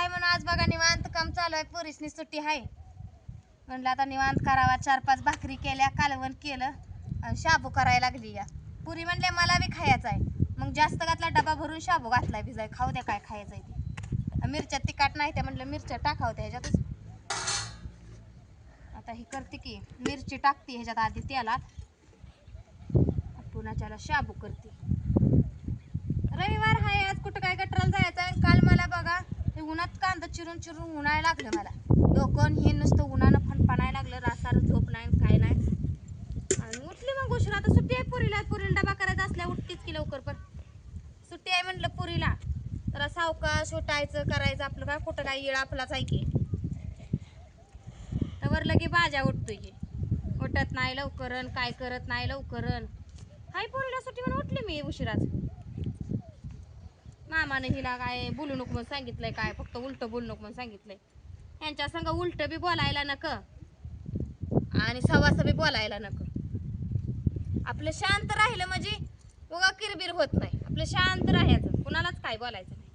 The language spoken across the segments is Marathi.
आहे म्हणून आज बघा निवांत काम चालू आहे. पोरीसनी सुट्टी आहे म्हणलं आता निवांत करावा. 4-5 भाकरी केल्या, कालवण केलं आणि शाबू करायला लागली. या पुरी म्हणले मला बी खायचं आहे, मग जास्त घातला डबा भरून शाबू घातलाय भिजाय. खाऊ द्या काय खायचं आहे ते. मिरच्या तिखट नाही त्या म्हणलं मिरच्या टाकावं त्या ह्याच्यातच. आता ही करते की मिरची टाकते ह्याच्यात आधी तेलात, पुन्हा शाबू करते. रविवार आहे आज, कुठं काय गटराला जायचं आहे. काल मला बघा ते उन्हात कांदा चिरून चिरून उन्हाळा लागलं मला. डोकं हे नुसतं उन्हानं फणफणायला लागलं. रासार झोप नाही काय नाही. आणि उठली मग उशीर. आता सुट्टी आहे पुरीला. पुरीला डबा करायचा असल्या उठतीच की लवकर. पण सुट्टी आहे म्हटलं पुरीला जरा सावकाश उठायचं करायचं. आपलं काय कुठं काय येळ आपलाच आहे की. तर लगे बाजा उठतोय की, उठत नाही लवकरन, काय करत नाही लवकरन. हाय पोरीला सुट्टी म्हणून उठली मी उशिराच. मामाने हिला काय बोलू नको म्हणून सांगितलंय, काय फक्त उलट बोलू नको म्हणून सांगितलंय. यांच्या संग उलट बी बोलायला नक आणि सवास बी बोलायला नको. आपलं शांत राहिलं म्हणजे उगा किरबिर होत नाही. आपलं शांत राहायचं, कुणालाच काय बोलायचं नाही.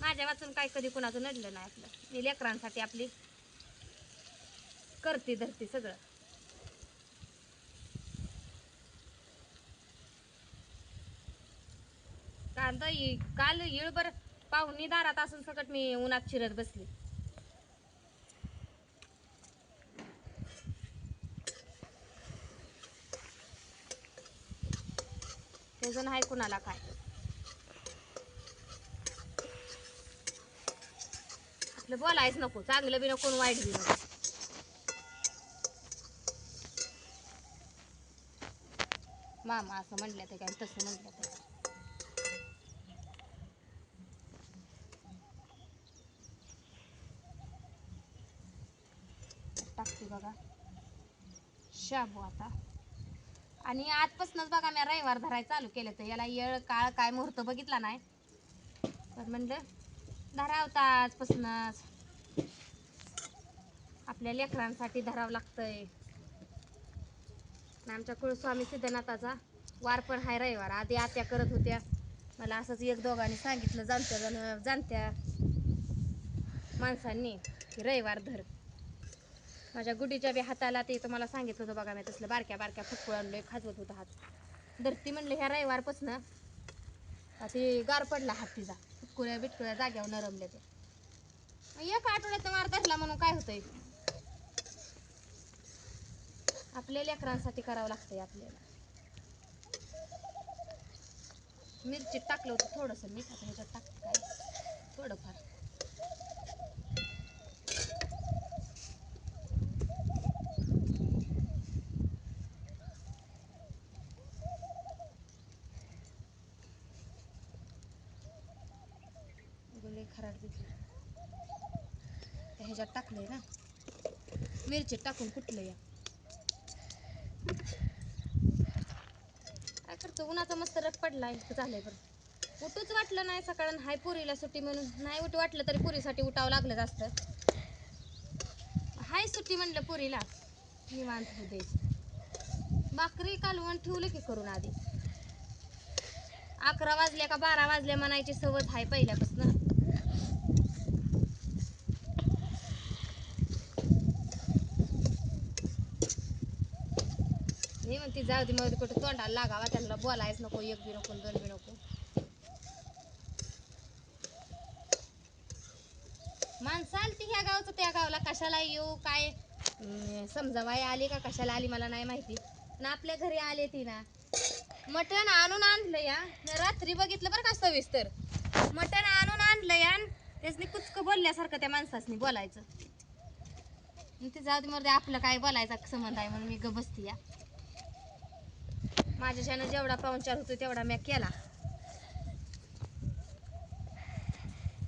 माझ्या वाचून काय कधी कुणाचं नडलं नाही. आपलं मी लेकरांसाठी आपली करते धरते सगळं. कांदा काल इळभर पाहुणी दारात असून सकट मी उन्हात चिरत बसली. त्याचं नाही कुणाला काय. आपलं बोलायच नको, चांगलं बी नको वाईट बी नको. मामा असं म्हणलं ते काय तसं म्हणलं ते. टाकते बघा शाबू आता. आणि आजपासूनच बघा मी रविवार धरायला चालू केलं. तर याला येळ काळ काय मुहूर्त बघितला नाही, पण म्हणलं धरावता आजपासूनच. आपल्या लेकरांसाठी धरावं लागतंय. आमच्या कुळस्वामी सिद्धनाथाचा वार पण हाय रविवार. आधी आत्या करत होत्या, मला असंच एक दोघांनी सांगितलं जाणत्या माणसांनी की रविवार धर. माझ्या गुडीच्या बी हाताला ते तुम्हाला सांगितलं होतं बघा मी, तसलं बारक्या बारक्या फुटकुळ आणलोय. खाजवत होता हात धरती म्हणलं ह्या रविवारपासनं. ते गार पडला हात तिचा, फुटकुळ्या बिटकुळ्या जाग्यावर नरमल्या. ते एक आठवड्यात वार धरला म्हणून काय होतंय. आपल्या लेकरांसाठी करावं लागतंय आपल्याला. मिरची टाकलं होतं थोडंसं मीठ, आता ह्याच्यात टाकते काय थोडंफार. गुले खराट दिसली ह्याच्यात टाकलंय ना, मिरची टाकून कुठलं या काय करतो. उन्हाचा मस्त रट पडलाय झालंय. बरं उठूच वाटलं नाही सकाळ. हाय पुरीला सुट्टी म्हणून नाही उठू वाटलं तरी पुरीसाठी उठावं लागलं जास्त. हाय सुट्टी म्हणलं पुरीला निवांत होऊ द्यायची. भाकरी कालवण ठेवलं की करून आधी. 11 वाजल्या का 12 वाजल्या म्हणायची सवत आहे पहिल्यापासून. मी म्हणते जाऊ दे मग कुठं तोंडाला लागावा. त्यांना बोलायच नको, एक बी नको दोन बी नको. माणसं आलती ह्या गावचं त्या गावला, कशाला येऊ काय समजावाय आली का कशाला आली मला नाही माहिती. पण आपल्या घरी आले ती ना. मटण आणून आणलं या रात्री बघितलं बरं का सविस्तर. मटण आणून आणलं या त्यासनी कुचकं बोलल्यासारखं त्या माणसासनी बोलायचं. ते जाऊ दे मग आपलं काय बोलायचा संबंध आहे म्हणून मी ग बसती या. माझ्याच्यानं जेवढा पाहुणचार होतो तेवढा मी केला.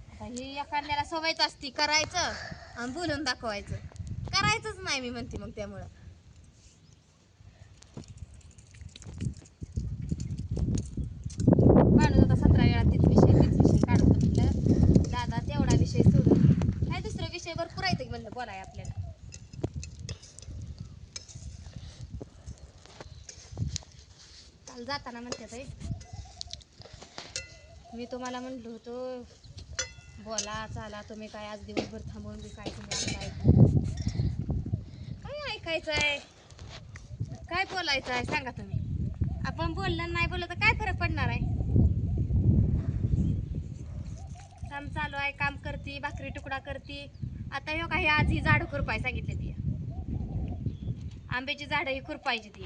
आता ही एखाद्याला सवयच असती करायचं आणि बोलून दाखवायचं. करायचंच नाही मी म्हणते मग. त्यामुळं माणूस आता 17 वेळा तीच विषय काढतो म्हटलं. दादा तेवढा विषय सोडून काय दुसरा विषय भरपूर आहे की म्हणलं बोलाय आपल्याला. काल जाताना म्हणतात मी तुम्हाला म्हणलो होतो बोला चाला तुम्ही काय आज दिवसभर थांबून बी काय तुम्ही आमचं ऐकलं काय ऐकायचं आहे काय बोलायचं आहे सांगा तुम्ही आपण बोललं नाही बोललं तर काय फरक पडणार आहे काम चालू आहे काम करती भाकरी तुकडा करती आता ह्यो काही आज ही झाडं खुरपाय सांगितले ती आंब्याची झाडं ही खुरपायची ती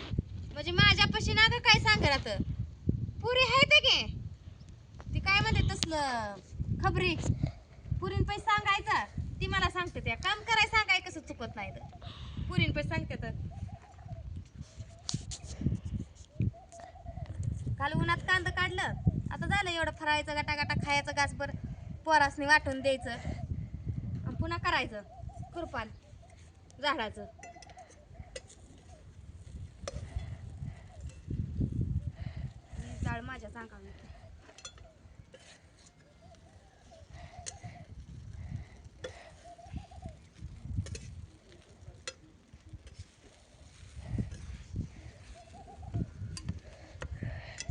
म्हणजे माझ्यापाशी ना काय सांगा आता पुरी आहे ते गे ती काय म्हणते तसलं खबरी पुरीन पैसे सांगायचं ती मला सांगते त्या काम कराय सांगाय कसं चुकत नाही तर पुरीन पैसे सांगते तर काल उन्हात कांदा काढलं आता झालं एवढं फरायचं गाटा गाटा खायचं गासभर पोरासनी वाटून द्यायचं आणि पुन्हा करायचं खुरपान झाडाचं झाड माझ्या सांगावं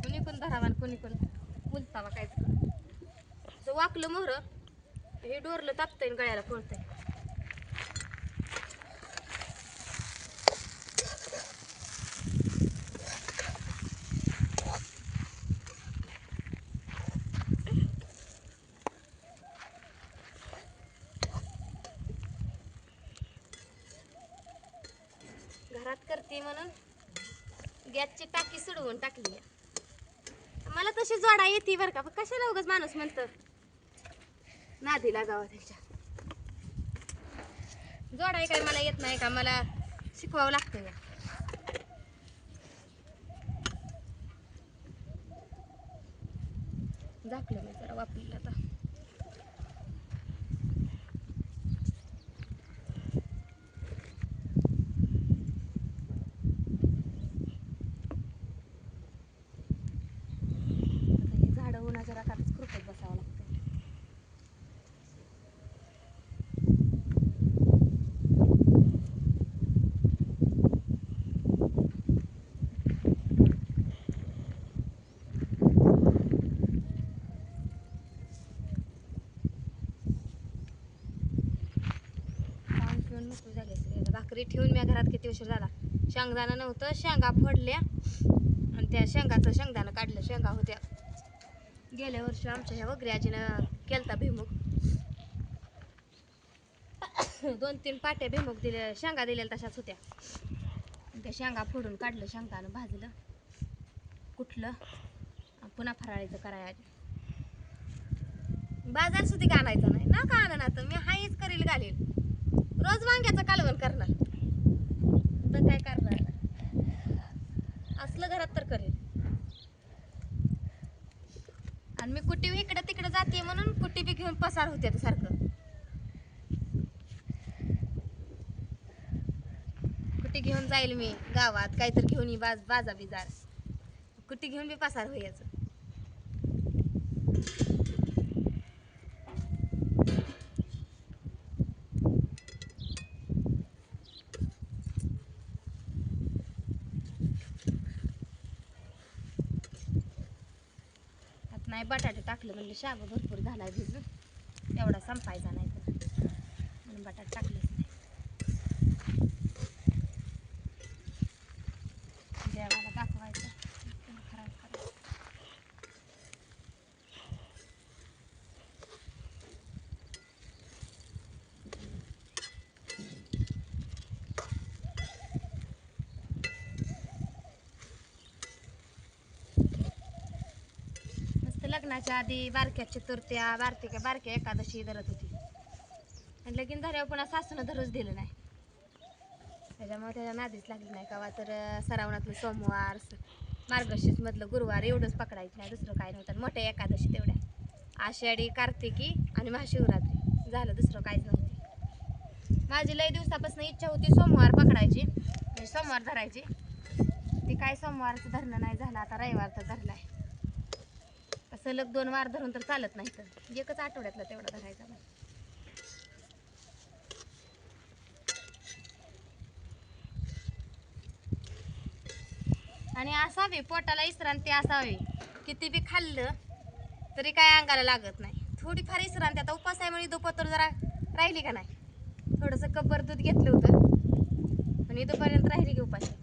कोणी कोण धरावान कोणी कोण मुलतावा काय असं वाकलं मोहर हे डोरलं तापतंय आणि गळ्याला फोडतंय घरात करते म्हणून गॅसची टाकी सोडवून टाकली मला तशी जोडा येते बरं का पण कशाला उगाच माणूस म्हणतं नादी लागावं त्याच्या जोडाय काय मला येत नाही का मला शिकवावं लागतं का झाकलं मी जरा वापरलं आता झाडं उन्हाच्या राखातच खुरपत बसावं लागतं भाकरी ठेवून मी घरात किती उशीर झाला शेंगदाणा नव्हतं शेंगा फोडल्या आणि त्या शेंगाचं शेंगदाणं काढलं शेंगा होत्या गेल्या वर्षी आमच्या ह्या वगैरे आजीनं केलता भिमुग 2-3 पाट्या भिमुग दिल्या शेंगा दिलेल्या तशाच होत्या त्या शेंगा फोडून काढलं शेंगदाणं भाजलं कुठलं पुन्हा फराळीचं कराय बाजार सुद्धा आणायचा नाही ना का आणा तर मी हाईच करील घालेल रोज वांग्याचं कालवण करणार तर काय करणार असलं घरात तर करेल आणि मी कुटी इकडं तिकडं जाते म्हणून कुटी बी घेऊन पसार होते सारखं कुटी घेऊन जाईल मी गावात काहीतरी घेऊन ये बाजा बिजार कुटी घेऊन बी पसार व्हायचं नाही बटाटे टाकलं म्हणजे शाबू भरपूर झाला भिजून एवढा संपायचा नाही तर म्हणून बटाटे टाकलेच नाही देवाला दाखवायचं खराब करायचं लग्नाच्या आधी बारक्या चतुर्थ्या बारक्या एकादशी धरत होती आणि लगीन झाल्यावर पुन्हा सासूनं धरूच दिलं नाही त्याच्यामुळे त्याच्या नादीच लागली नाही का तर श्रावणातलं सोमवार मार्गशीर्ष मधलं गुरुवार एवढंच पकडायचं नाही दुसरं काय नव्हतं मोठ्या एकादशी तेवढ्या आषाढी कार्तिकी आणि महाशिवरात्री झालं दुसरं काहीच नव्हतं माझी लई दिवसापासून इच्छा होती सोमवार पकडायची म्हणजे सोमवार धरायची ती काय सोमवारचं धरणं नाही झालं आता रविवारचं धरलाय सलग 2 वार धरून तर चालत नाही तर एकच आठवड्यातला तेवढा धरायचा आणि असावी पोटाला विश्रांती असावी किती बी खाल्लं तरी काय अंगाला लागत नाही थोडीफार इसरान आता उपास आहे म्हणून दुपार जरा राहिली का नाही थोडंसं कब्बर दूध घेतलं होतं पण इथंपर्यंत राहिली की उपाशी